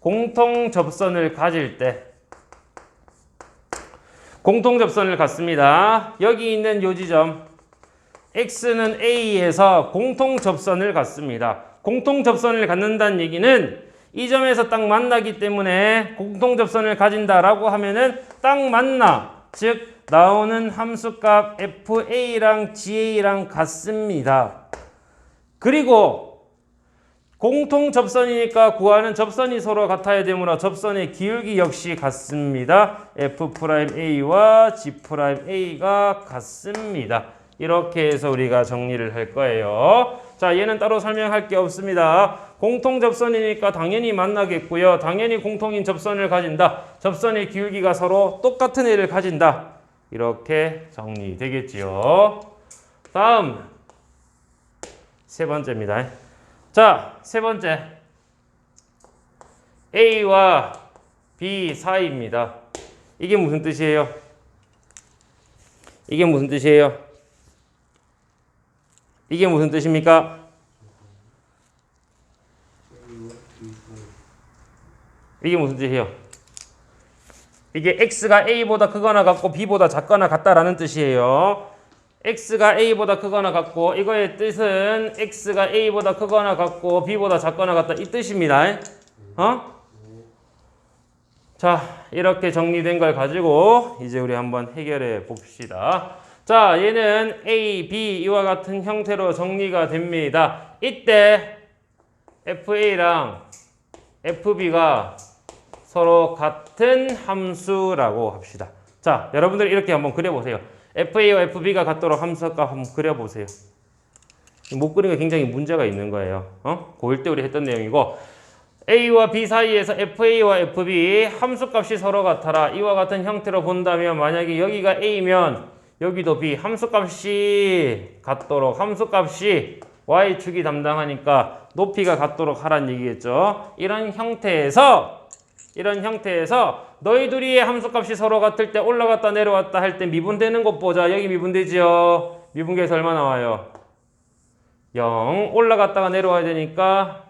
[SPEAKER 1] 공통 접선을 가질 때 공통 접선을 갖습니다. 여기 있는 요 지점 x는 a에서 공통 접선을 갖습니다. 공통 접선을 갖는다는 얘기는 이 점에서 딱 만나기 때문에 공통 접선을 가진다라고 하면은 딱 만나. 즉 나오는 함수값 fa랑 ga랑 같습니다. 그리고 공통 접선이니까 구하는 접선이 서로 같아야 되므로 접선의 기울기 역시 같습니다. f'a와 g'a가 같습니다. 이렇게 해서 우리가 정리를 할 거예요. 자, 얘는 따로 설명할 게 없습니다. 공통 접선이니까 당연히 만나겠고요. 당연히 공통인 접선을 가진다. 접선의 기울기가 서로 똑같은 애를 가진다. 이렇게 정리되겠지요. 다음 세 번째입니다. 자, 세 번째 A와 B 사이입니다. 이게 무슨 뜻이에요? 이게 무슨 뜻이에요? 이게 무슨 뜻입니까? 이게 무슨 뜻이에요? 이게 X가 A보다 크거나 같고 B보다 작거나 같다라는 뜻이에요. x가 a보다 크거나 같고 이거의 뜻은 x가 a보다 크거나 같고 b보다 작거나 같다 이 뜻입니다. 자, 이렇게 정리된 걸 가지고 이제 우리 한번 해결해 봅시다. 자, 얘는 a, b 이와 같은 형태로 정리가 됩니다. 이때 fa랑 fb가 서로 같은 함수라고 합시다. 자, 여러분들 이렇게 한번 그려보세요. FA와 FB가 같도록 함수값 한번 그려보세요. 못 그리는 게 굉장히 문제가 있는 거예요. 고1 때 우리 했던 내용이고 A와 B 사이에서 FA와 FB 함수값이 서로 같아라. 이와 같은 형태로 본다면 만약에 여기가 A면 여기도 B 함수값이 같도록 함수값이 Y축이 담당하니까 높이가 같도록 하란 얘기겠죠. 이런 형태에서 너희 둘이의 함수값이 서로 같을 때 올라갔다 내려왔다 할 때 미분되는 것 보자. 여기 미분되지요. 미분계에서 얼마 나와요? 0. 올라갔다가 내려와야 되니까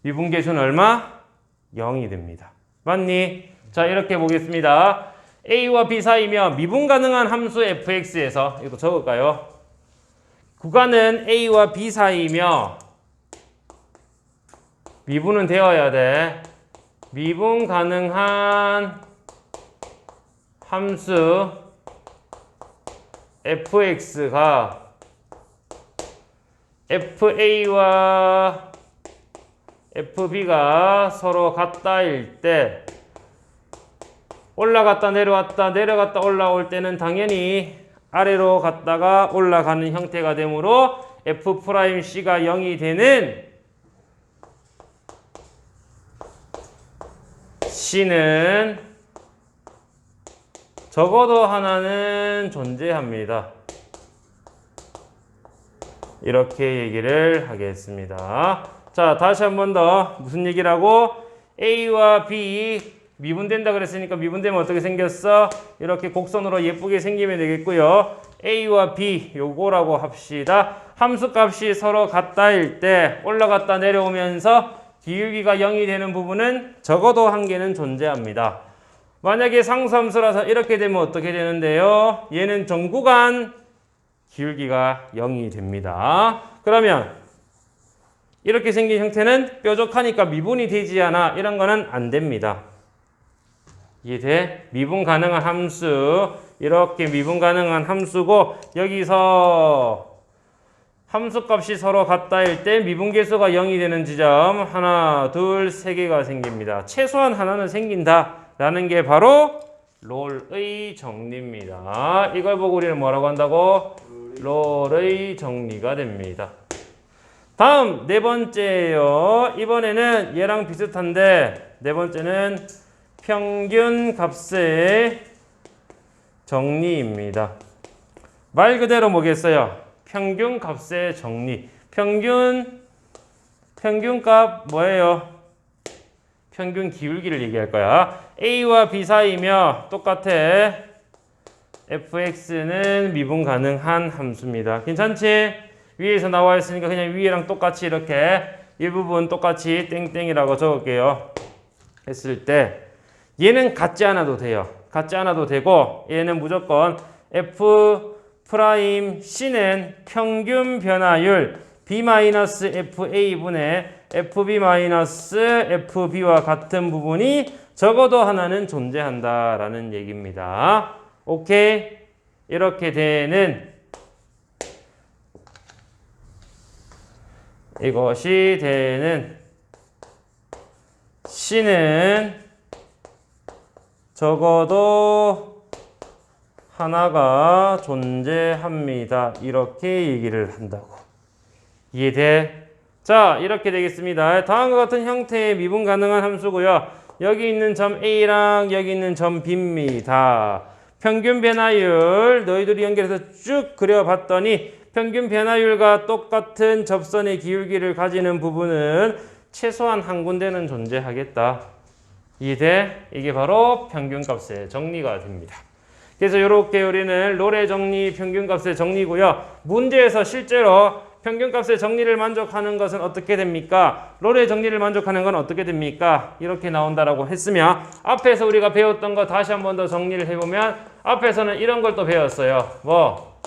[SPEAKER 1] 미분계수는 얼마? 0이 됩니다. 맞니? 자, 이렇게 보겠습니다. A와 B 사이면 미분 가능한 함수 fx에서 이것도 적을까요? 구간은 A와 B 사이며 미분은 되어야 돼. 미분 가능한 함수 fx가 fa와 fb가 서로 같다일 때 올라갔다 내려왔다 내려갔다 올라올 때는 당연히 아래로 갔다가 올라가는 형태가 되므로 f'c가 0이 되는 C는 적어도 하나는 존재합니다. 이렇게 얘기를 하겠습니다. 자, 다시 한 번 더 무슨 얘기라고? A와 B 미분된다 그랬으니까 미분되면 어떻게 생겼어? 이렇게 곡선으로 예쁘게 생기면 되겠고요. A와 B 요거라고 합시다. 함수값이 서로 같다일 때 올라갔다 내려오면서 기울기가 0이 되는 부분은 적어도 한 개는 존재합니다. 만약에 상수함수라서 이렇게 되면 어떻게 되는데요? 얘는 전 구간 기울기가 0이 됩니다. 그러면 이렇게 생긴 형태는 뾰족하니까 미분이 되지 않아. 이런 거는 안 됩니다. 이해돼? 미분 가능한 함수. 이렇게 미분 가능한 함수고 여기서 함수값이 서로 같다일 때 미분계수가 0이 되는 지점 하나, 둘, 세 개가 생깁니다. 최소한 하나는 생긴다라는 게 바로 롤의 정리입니다. 이걸 보고 우리는 뭐라고 한다고? 롤의 정리가 됩니다. 다음 네 번째예요. 이번에는 얘랑 비슷한데 네 번째는 평균 값의 정리입니다. 말 그대로 뭐겠어요? 평균 값의 정리. 평균값 뭐예요? 평균 기울기를 얘기할 거야. A와 B 사이며 똑같아. fx는 미분 가능한 함수입니다. 괜찮지? 위에서 나와 있으니까 그냥 위에랑 똑같이 이렇게 이 부분 똑같이 땡땡이라고 적을게요. 했을 때 얘는 같지 않아도 돼요. 같지 않아도 되고 얘는 무조건 F'C는 평균 변화율 B-FA분의 FB-FB와 같은 부분이 적어도 하나는 존재한다라는 얘기입니다. 오케이? 이렇게 되는 이것이 되는 C는 적어도 하나가 존재합니다. 이렇게 얘기를 한다고. 이해돼? 자, 이렇게 되겠습니다. 다음과 같은 형태의 미분 가능한 함수고요. 여기 있는 점 A랑 여기 있는 점 B입니다. 평균 변화율 너희들이 연결해서 쭉 그려봤더니 평균 변화율과 똑같은 접선의 기울기를 가지는 부분은 최소한 한 군데는 존재하겠다. 이해돼? 이게 바로 평균값의 정리가 됩니다. 그래서 이렇게 우리는 롤의 정리, 평균값의 정리고요. 문제에서 실제로 평균값의 정리를 만족하는 것은 어떻게 됩니까? 롤의 정리를 만족하는 건 어떻게 됩니까? 이렇게 나온다라고 했으면 앞에서 우리가 배웠던 거 다시 한 번 더 정리를 해보면 앞에서는 이런 걸 또 배웠어요. 뭐?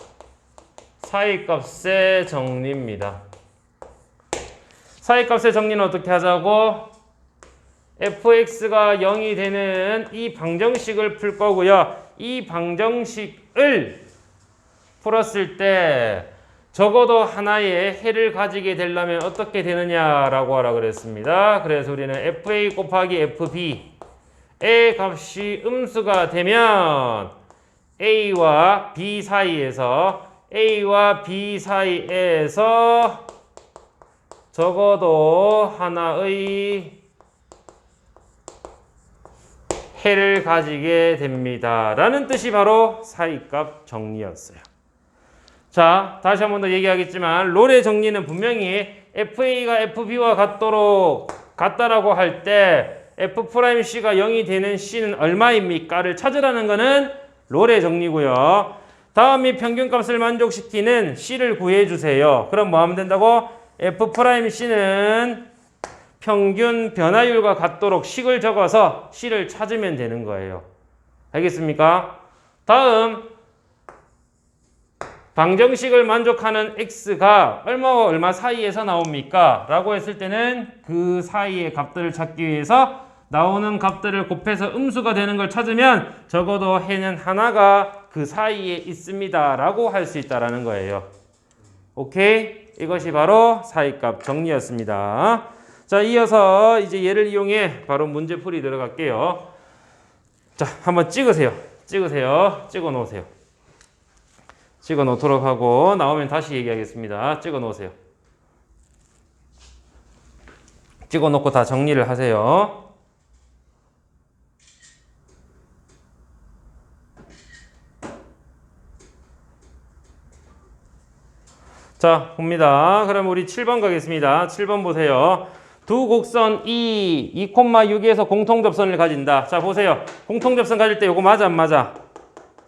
[SPEAKER 1] 사이값의 정리입니다. 사이값의 정리는 어떻게 하자고? fx가 0이 되는 이 방정식을 풀 거고요. 이 방정식을 풀었을 때 적어도 하나의 해를 가지게 되려면 어떻게 되느냐라고 하라 그랬습니다. 그래서 우리는 fa 곱하기 fb의 값이 음수가 되면 a와 b 사이에서 적어도 하나의 해를 가지게 됩니다. 라는 뜻이 바로 사이값 정리였어요. 자, 다시 한 번 더 얘기하겠지만 롤의 정리는 분명히 FA가 FB와 같다라고 할 때 F'C가 0이 되는 C는 얼마입니까?를 찾으라는 거는 롤의 정리고요. 다음이 평균값을 만족시키는 C를 구해주세요. 그럼 뭐 하면 된다고? F'C는 평균 변화율과 같도록 식을 적어서 C를 찾으면 되는 거예요. 알겠습니까? 다음 방정식을 만족하는 x가 얼마와 얼마 사이에서 나옵니까? 라고 했을 때는 그 사이의 값들을 찾기 위해서 나오는 값들을 곱해서 음수가 되는 걸 찾으면 적어도 해는 하나가 그 사이에 있습니다. 라고 할 수 있다는 거예요. 오케이? 이것이 바로 사이값 정리였습니다. 자, 이어서 이제 얘를 이용해 바로 문제풀이 들어갈게요. 자, 한번 찍으세요. 찍어 놓으세요. 찍어 놓도록 하고 나오면 다시 얘기하겠습니다. 찍어 놓으세요. 찍어 놓고 다 정리를 하세요. 자, 봅니다. 그럼 우리 7번 가겠습니다. 7번 보세요. 두 곡선 2,6에서 공통접선을 가진다. 자, 보세요. 공통접선 가질 때 요거 맞아, 안 맞아?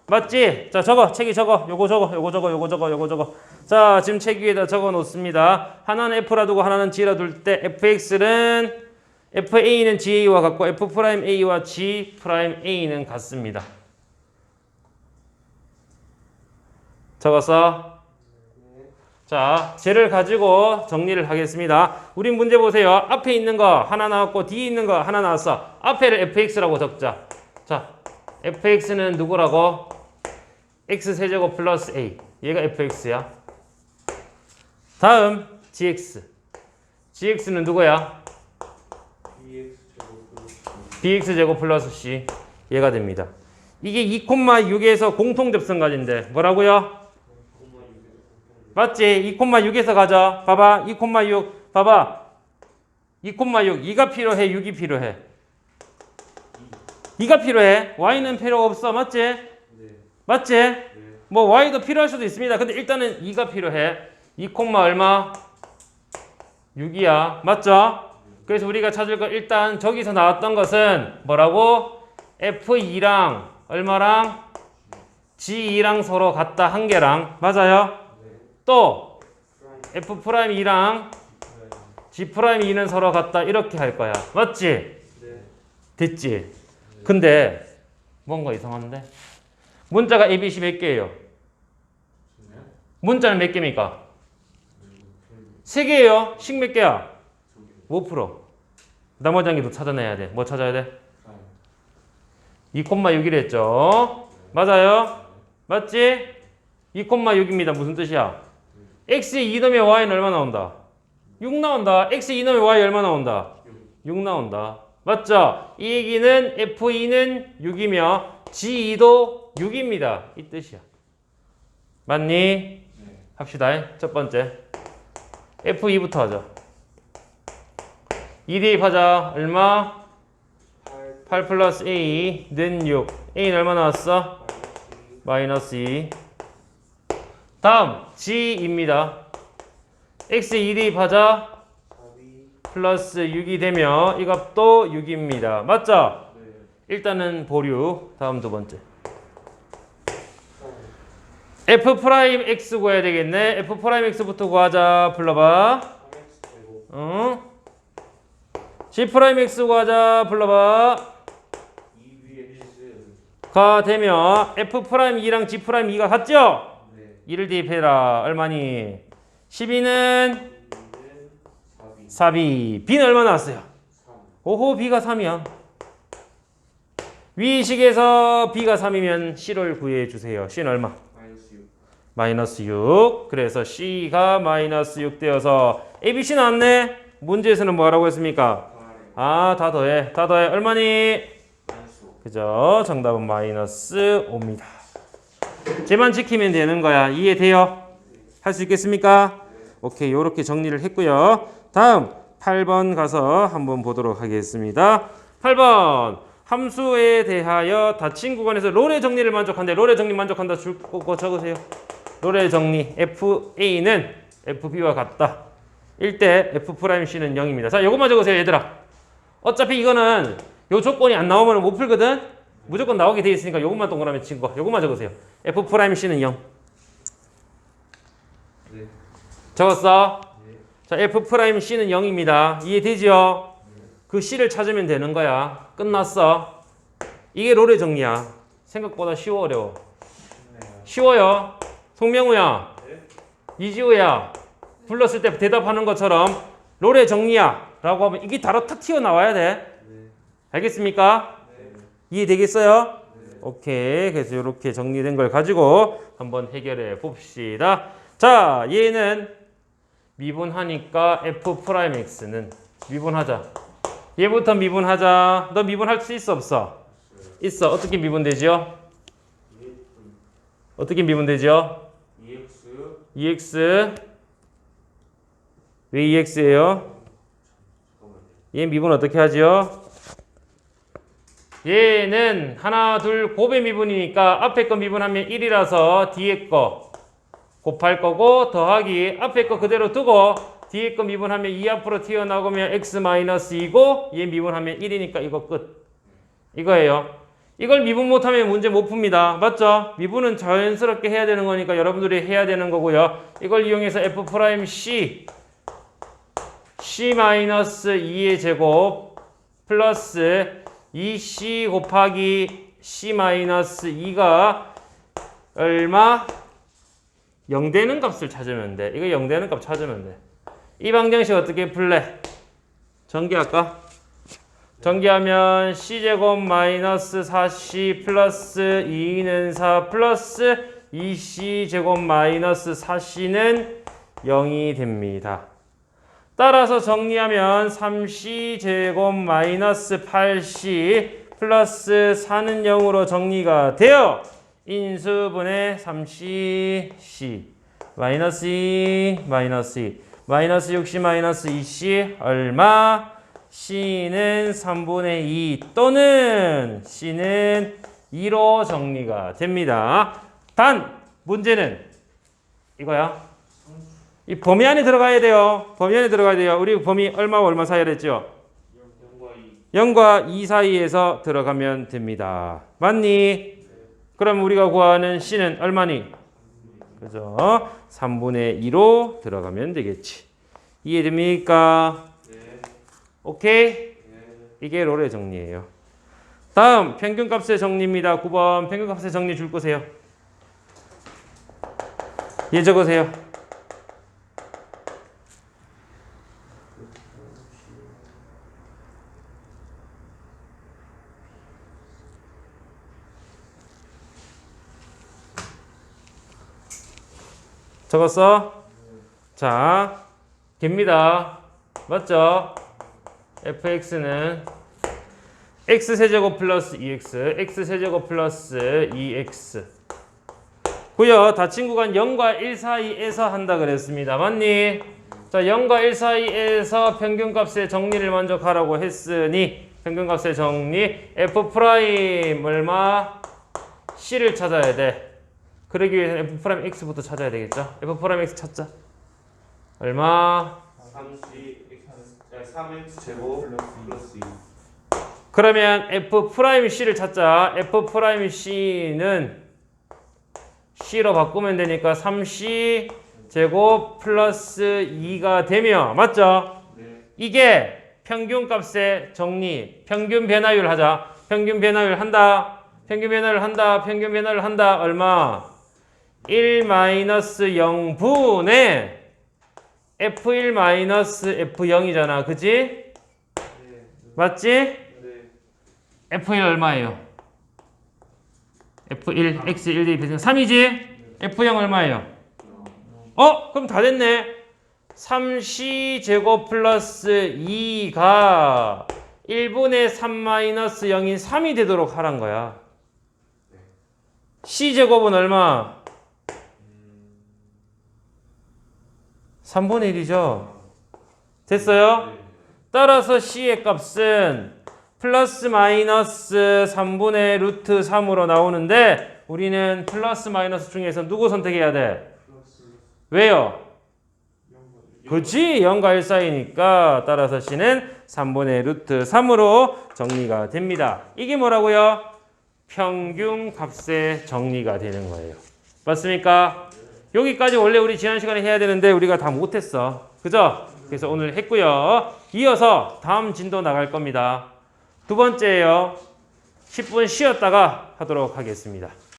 [SPEAKER 1] 맞지? 자, 책이 적어. 요거 적어. 자, 지금 책 위에다 적어 놓습니다. 하나는 F라 두고 하나는 G라 둘 때 FX는 FA는 GA와 같고 F'A와 G'A는 같습니다. 적었어? 자, 쟤를 가지고 정리를 하겠습니다. 우린 문제 보세요. 앞에 있는 거 하나 나왔고 뒤에 있는 거 하나 나왔어. 앞에를 fx라고 적자. 자, fx는 누구라고? x세제곱 플러스 a. 얘가 fx야. 다음 gx. gx는 누구야? bx제곱 플러스 c. 얘가 됩니다. 이게 2,6에서 공통접선 가진대. 뭐라고요? 맞지? 2,6에서 가자. 봐봐. 2,6. 봐봐. 2,6. 2가 필요해? 6이 필요해? 2가 필요해. y는 필요 없어. 맞지?
[SPEAKER 2] 네.
[SPEAKER 1] 맞지?
[SPEAKER 2] 네.
[SPEAKER 1] 뭐 y도 필요할 수도 있습니다. 근데 일단은 2가 필요해. 2, 얼마? 6이야. 맞죠? 그래서 우리가 찾을 거 일단 저기서 나왔던 것은 뭐라고? F2랑 얼마랑? G2랑 서로 같다. 한 개랑. 맞아요? 또 F'E랑 G'E는 서로 같다. 이렇게 할 거야. 맞지?
[SPEAKER 2] 네.
[SPEAKER 1] 됐지? 근데 뭔가 이상한데? 문자가 ABC 몇 개예요? 문자는 몇 개입니까? 3개예요. 식 몇 개야? 5%. 나머지 한 개 더 찾아내야 돼. 뭐 찾아야 돼? 2,6이라 했죠? 맞아요? 맞지? 2,6입니다. 무슨 뜻이야? x에 2넣으면 y는 얼마 나온다? 6 나온다. x에 2넣으면 y 얼마 나온다? 6 나온다. 맞죠? 이 얘기는 F2는 6이며 G2도 6입니다. 이 뜻이야. 맞니?
[SPEAKER 2] 네.
[SPEAKER 1] 합시다. 첫 번째. F2부터 하자. 2 대입하자. 얼마? 8 플러스 A는 6. A는 얼마 나왔어? 마이너스 2. 다음 G입니다. X 2 대입하자. 플러스 6이 되면 이 값도 6입니다. 맞죠?
[SPEAKER 2] 네.
[SPEAKER 1] 일단은 보류. 다음 두 번째. F'X 구해야 되겠네. F'X부터 구하자. 불러봐. 응? G'X 구하자. 불러봐. 가 되면 F'2랑 G'2가 같죠?
[SPEAKER 2] 네.
[SPEAKER 1] 2를 대입해라. 얼마니? 12는
[SPEAKER 2] 4B
[SPEAKER 1] 4B. B는 얼마 나왔어요?
[SPEAKER 2] 3
[SPEAKER 1] 오호, B가 3이야. 위식에서 B가 3이면 C를 구해주세요. C는 얼마?
[SPEAKER 2] 마이너스 6
[SPEAKER 1] -6. 그래서 C가 -6 되어서 ABC 나왔네. 문제에서는 뭐라고 했습니까? 아, 다 더해. 다 더해. 얼마니?
[SPEAKER 2] 마이너스 5
[SPEAKER 1] 그죠? 정답은 -5입니다. 쟤만 지키면 되는 거야. 이해돼요? 할 수 있겠습니까? 오케이. 요렇게 정리를 했고요. 다음 8번 가서 한번 보도록 하겠습니다. 8번. 함수에 대하여 닫힌 구간에서 롤의 정리를 만족한대. 롤의 정리 만족한다. 줄 거 적으세요. 롤의 정리. FA는 FB와 같다. 1대 F'C는 0입니다. 자, 요것만 적으세요, 얘들아. 어차피 이거는 요 조건이 안 나오면 못 풀거든? 무조건 나오게 돼 있으니까 요것만 동그라미 친 거. 요것만 적으세요. F'C는 0.
[SPEAKER 2] 네.
[SPEAKER 1] 적었어?
[SPEAKER 2] 네.
[SPEAKER 1] 자, F'C는 0입니다. 이해되죠? 그 C를 찾으면 되는 거야. 끝났어. 이게 롤의 정리야. 생각보다 쉬워, 어려워? 쉬워요. 송명우야, 이지호야, 불렀을 때 대답하는 것처럼 롤의 정리야 라고 하면 이게 바로 탁 튀어나와야 돼. 알겠습니까? 이해되겠어요? 오케이. 그래서 이렇게 정리된 걸 가지고 한번 해결해 봅시다. 자, 얘는 미분하니까 F'X는 미분하자. 얘부터 미분하자. 너 미분할 수 있어, 없어? 있어. 어떻게 미분되죠? 어떻게 미분되죠? EX. 왜 EX예요? 얘 미분 어떻게 하죠? 얘는 하나, 둘, 곱의 미분이니까 앞에 거 미분하면 1이라서 뒤에 거 곱할 거고 더하기 앞에 거 그대로 두고 뒤에 거 미분하면 2 앞으로 튀어나오면 x-2고 얘 미분하면 1이니까 이거 끝. 이거예요. 이걸 미분 못하면 문제 못 풉니다. 맞죠? 미분은 자연스럽게 해야 되는 거니까 여러분들이 해야 되는 거고요. 이걸 이용해서 F'C C-2의 제곱 플러스 2C 곱하기 C-2가 얼마? 0 되는 값을 찾으면 돼. 이거 0 되는 값 찾으면 돼. 이 방정식 어떻게 풀래? 전개할까? 전개하면 C제곱 마이너스 4C 플러스 2는 4 플러스 2C제곱 마이너스 4C는 0이 됩니다. 따라서 정리하면 3C제곱 마이너스 8C 플러스 4는 0으로 정리가 되어 인수분해 3C 마이너스 2 마이너스 6C 마이너스 2C 얼마? C는 3분의 2 또는 C는 2로 정리가 됩니다. 단 문제는 이거야. 이 범위 안에 들어가야 돼요. 범위 안에 들어가야 돼요. 우리 범위 얼마와 얼마 사이를 했죠? 0과 2 사이에서 들어가면 됩니다. 맞니? 그럼 우리가 구하는 C는 얼마니? 그죠? 3분의 2로 들어가면 되겠지. 이해됩니까? 오케이? 이게 롤의 정리예요. 다음 평균값의 정리입니다. 9번 평균값의 정리 줄 거세요. 얘 적으세요. 적었어? 자, 됩니다. 맞죠? fx는 x세제곱 플러스 2x, x세제곱 플러스 2x 고요. 닫힌 구간 0과 1 사이에서 한다 그랬습니다. 맞니? 자, 0과 1 사이에서 평균값의 정리를 먼저 가라고 했으니 평균값의 정리 f' 얼마? c를 찾아야 돼. 그러기 위해서 f'x부터 찾아야 되겠죠? f'x 찾자. 얼마?
[SPEAKER 2] 3x 제곱 플러스 2
[SPEAKER 1] 그러면 f'c를 찾자. f'c는 c로 바꾸면 되니까 3c 제곱 플러스 2가 되며 맞죠?
[SPEAKER 2] 네.
[SPEAKER 1] 이게 평균값의 정리, 평균 변화율 하자. 평균 변화율 한다. 평균 변화를 한다. 평균 변화를 한다. 얼마? 1-0분의 F1-F0이잖아. 그지?
[SPEAKER 2] 네.
[SPEAKER 1] 맞지?
[SPEAKER 2] 네.
[SPEAKER 1] F1 얼마예요? F1, X1 대입해서 3이지? F0 얼마예요? 그럼 다 됐네. 3C제곱 플러스 2가 1분의 3-0인 3이 되도록 하란 거야. C제곱은 얼마? 3분의 1이죠. 됐어요? 따라서 C의 값은 플러스 마이너스 3분의 루트 3으로 나오는데 우리는 플러스 마이너스 중에서 누구 선택해야 돼? 왜요? 그치? 0과 1 사이니까 따라서 C는 3분의 루트 3으로 정리가 됩니다. 이게 뭐라고요? 평균 값의 정리가 되는 거예요. 맞습니까? 여기까지 원래 우리 지난 시간에 해야 되는데 우리가 다 못했어. 그죠? 그래서 오늘 했고요. 이어서 다음 진도 나갈 겁니다. 두 번째예요. 10분 쉬었다가 하도록 하겠습니다.